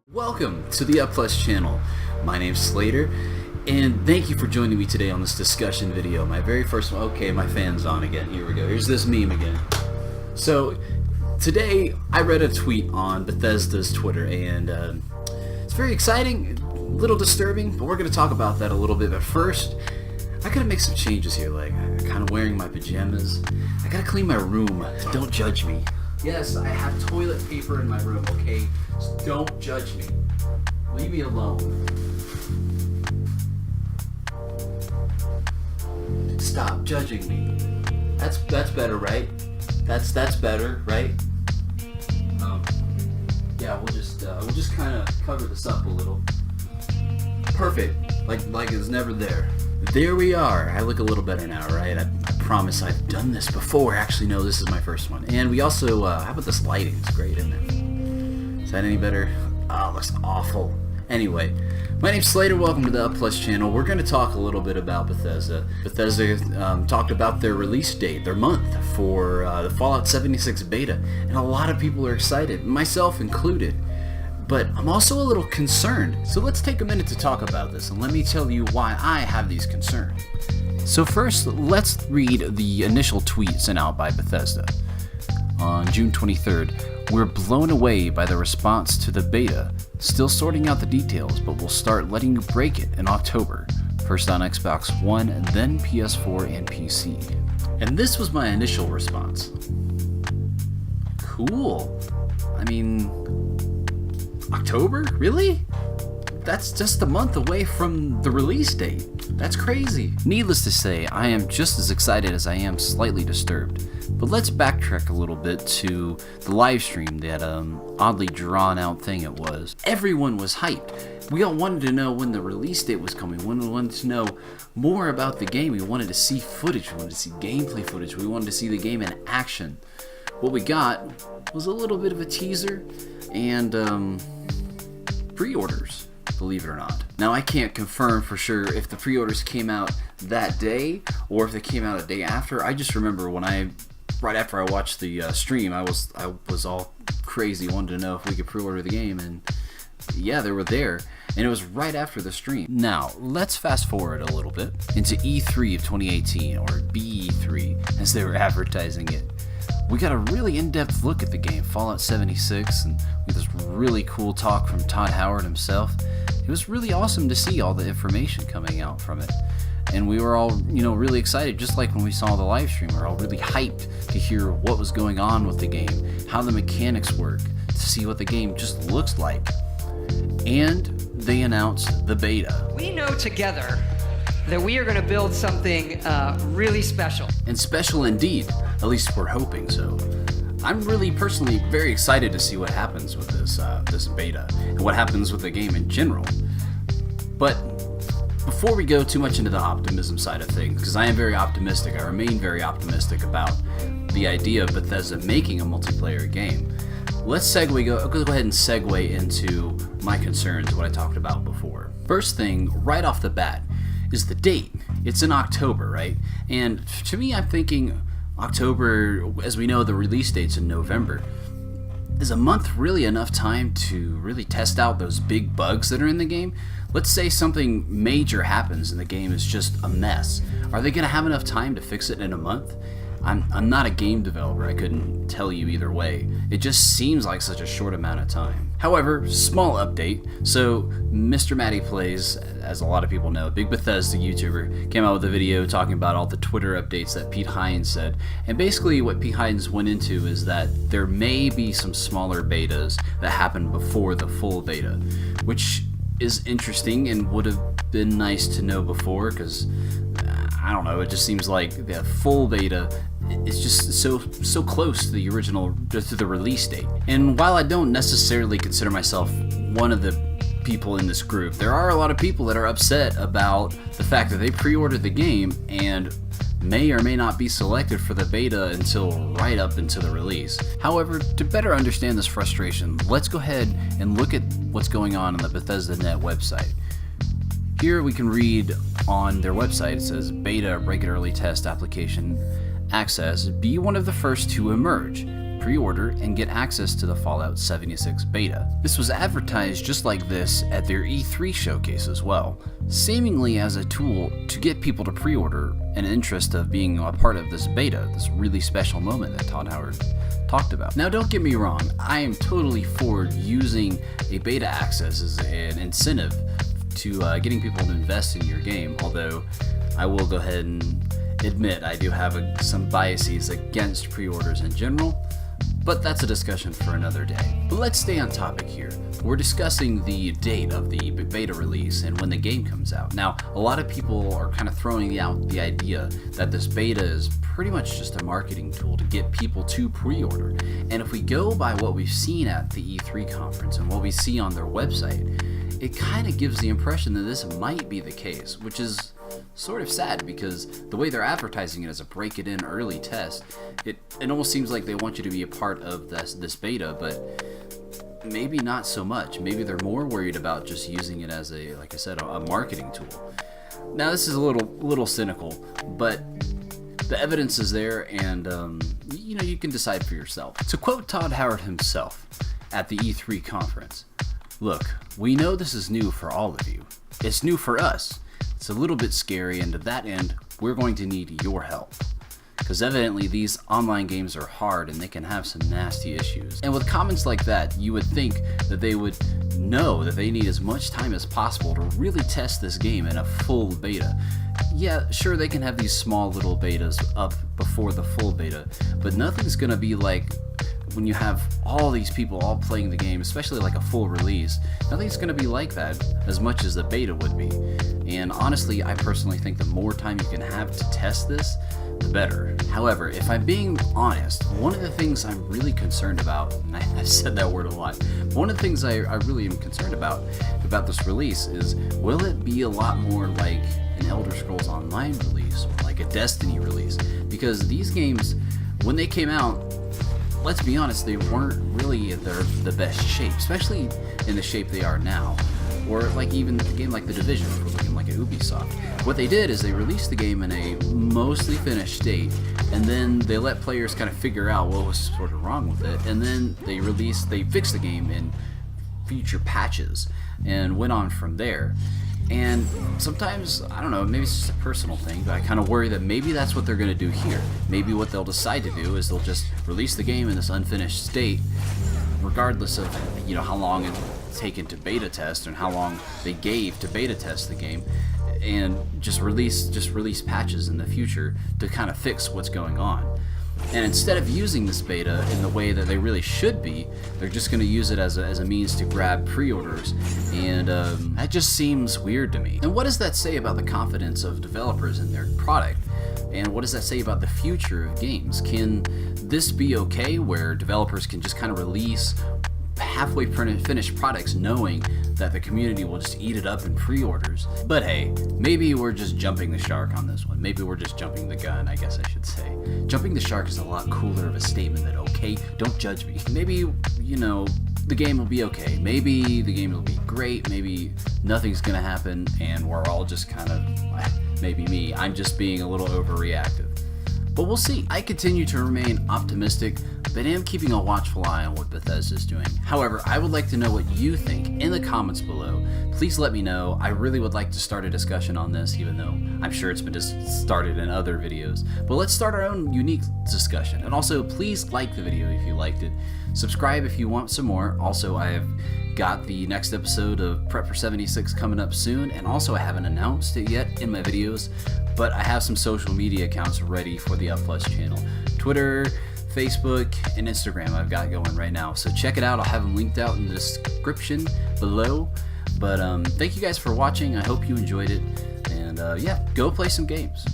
Welcome to the UpPlus channel. My name's Slater, and thank you for joining me today on this discussion video. My very first one. Okay, my fan's on again. Here we go. Here's this meme again. So, today I read a tweet on Bethesda's Twitter, and it's very exciting, a little disturbing, but we're going to talk about that a little bit. But first, I gotta make some changes here, like I'm kind of wearing my pajamas. I gotta clean my room. Don't judge me. Yes, I have toilet paper in my room, okay? Just don't judge me. Leave me alone. Stop judging me. That's better, right? That's better, right? Yeah, we'll just kind of cover this up a little. Perfect. Like it's never there. There we are. I look a little better now, right? I promise I've done this before. Actually, no, this is my first one. And we also, how about this lighting? It's great, isn't it? Is that any better? Oh, it looks awful. Anyway, my name's Slater. Welcome to the UpPlus channel. We're going to talk a little bit about Bethesda. Bethesda talked about their release date, their month, for the Fallout 76 beta. And a lot of people are excited, myself included. But I'm also a little concerned. So let's take a minute to talk about this, and let me tell you why I have these concerns. So first, let's read the initial tweet sent out by Bethesda. On June 23rd, we're blown away by the response to the beta. Still sorting out the details, but we'll start letting you break it in October. First on Xbox One, then PS4 and PC. And this was my initial response. Cool. I mean, October? Really? That's just a month away from the release date. That's crazy. Needless to say, I am just as excited as I am slightly disturbed. But let's backtrack a little bit to the live stream, that oddly drawn out thing it was. Everyone was hyped. We all wanted to know when the release date was coming. We wanted to know more about the game. We wanted to see footage. We wanted to see gameplay footage. We wanted to see the game in action. What we got was a little bit of a teaser and pre-orders, believe it or not. Now, I can't confirm for sure if the pre-orders came out that day or if they came out a day after. I just remember when right after I watched the stream, I was all crazy, wanted to know if we could pre-order the game, and yeah, they were there, and it was right after the stream. Now, let's fast forward a little bit into E3 of 2018, or BE3, as they were advertising it. We got a really in-depth look at the game, Fallout 76, and we got this really cool talk from Todd Howard himself. It was really awesome to see all the information coming out from it. And we were all, really excited, just like when we saw the live stream. We were all really hyped to hear what was going on with the game, how the mechanics work, to see what the game just looks like. And they announced the beta. We know together that we are going to build something really special. And special indeed. At least we're hoping so. I'm really personally very excited to see what happens with this beta and what happens with the game in general. But before we go too much into the optimism side of things, because I am very optimistic, I remain very optimistic about the idea of Bethesda making a multiplayer game. Let's go ahead and segue into my concerns, what I talked about before. First thing, right off the bat, is the date. It's in October, right? And to me, I'm thinking October, as we know, the release date's in November. Is a month really enough time to really test out those big bugs that are in the game? Let's say something major happens and the game is just a mess. Are they going to have enough time to fix it in a month? I'm not a game developer, I couldn't tell you either way. It just seems like such a short amount of time. However, small update. So, Mr. Matty Plays, as a lot of people know, a big Bethesda YouTuber, came out with a video talking about all the Twitter updates that Pete Hines said. And basically what Pete Hines went into is that there may be some smaller betas that happen before the full beta, which is interesting and would have been nice to know before, because I don't know, it just seems like the full beta is just so close to the original, to the release date. And while I don't necessarily consider myself one of the people in this group, there are a lot of people that are upset about the fact that they pre-ordered the game and may or may not be selected for the beta until right up into the release. However, to better understand this frustration, let's go ahead and look at what's going on the Bethesda.net website. Here we can read on their website, it says, beta, regular early test application access, be one of the first to emerge. pre-order and get access to the Fallout 76 beta. This was advertised just like this at their E3 showcase as well, seemingly as a tool to get people to pre-order an interest of being a part of this beta, this really special moment that Todd Howard talked about. Now don't get me wrong, I am totally for using a beta access as an incentive to getting people to invest in your game, although I will go ahead and admit I do have some biases against pre-orders in general, but that's a discussion for another day. But let's stay on topic here. We're discussing the date of the beta release and when the game comes out. Now, a lot of people are kind of throwing out the idea that this beta is pretty much just a marketing tool to get people to pre-order. And if we go by what we've seen at the E3 conference and what we see on their website, it kind of gives the impression that this might be the case, which is sort of sad because the way they're advertising it as a break-it-in early test, it almost seems like they want you to be a part of this beta, but maybe not so much. Maybe they're more worried about just using it as a, like I said, a marketing tool. Now this is a little cynical, but the evidence is there, and you can decide for yourself. To quote Todd Howard himself at the E3 conference, "Look, we know this is new for all of you. It's new for us. It's a little bit scary, and to that end, we're going to need your help. Because evidently these online games are hard and they can have some nasty issues." And with comments like that, you would think that they would know that they need as much time as possible to really test this game in a full beta. Yeah, sure, they can have these small little betas up before the full beta, but nothing's gonna be like when you have all these people all playing the game, especially like a full release. Nothing's going to be like that as much as the beta would be. And honestly, I personally think the more time you can have to test this, the better. However, if I'm being honest, one of the things I'm really concerned about, and I've said that word a lot, one of the things I really am concerned about this release is, will it be a lot more like an Elder Scrolls Online release or like a Destiny release? Because these games, when they came out, let's be honest, they weren't really in the best shape, especially in the shape they are now. Or like even a game like The Division, if we're looking like at Ubisoft. What they did is they released the game in a mostly finished state, and then they let players kind of figure out what was sort of wrong with it, and then they fixed the game in future patches and went on from there. And sometimes, I don't know, maybe it's just a personal thing, but I kind of worry that maybe that's what they're going to do here. Maybe what they'll decide to do is they'll just release the game in this unfinished state, regardless of how long it's taken to beta test and how long they gave to beta test the game, and just release patches in the future to kind of fix what's going on. And instead of using this beta in the way that they really should be, they're just going to use it as a means to grab pre-orders, and that just seems weird to me. And what does that say about the confidence of developers in their product? And what does that say about the future of games? Can this be okay, where developers can just kind of release halfway finished products knowing that the community will just eat it up in pre-orders? But hey, maybe we're just jumping the shark on this one. Maybe we're just jumping the gun, I guess I should say. Jumping the shark is a lot cooler of a statement than okay, don't judge me. Maybe, the game will be okay. Maybe the game will be great. Maybe nothing's gonna happen and we're all just kind of, maybe me, I'm just being a little overreactive. But we'll see. I continue to remain optimistic, but am keeping a watchful eye on what Bethesda is doing. However, I would like to know what you think in the comments below. Please let me know. I really would like to start a discussion on this, even though I'm sure it's been just started in other videos. But let's start our own unique discussion. And also, please like the video if you liked it. Subscribe if you want some more. Also, I have got the next episode of Prep for 76 coming up soon, and also I haven't announced it yet in my videos, but I have some social media accounts ready for the UpPlus channel. Twitter, Facebook, and Instagram I've got going right now, so check it out. I'll have them linked out in the description below. But thank you guys for watching. I hope you enjoyed it, and yeah, go play some games.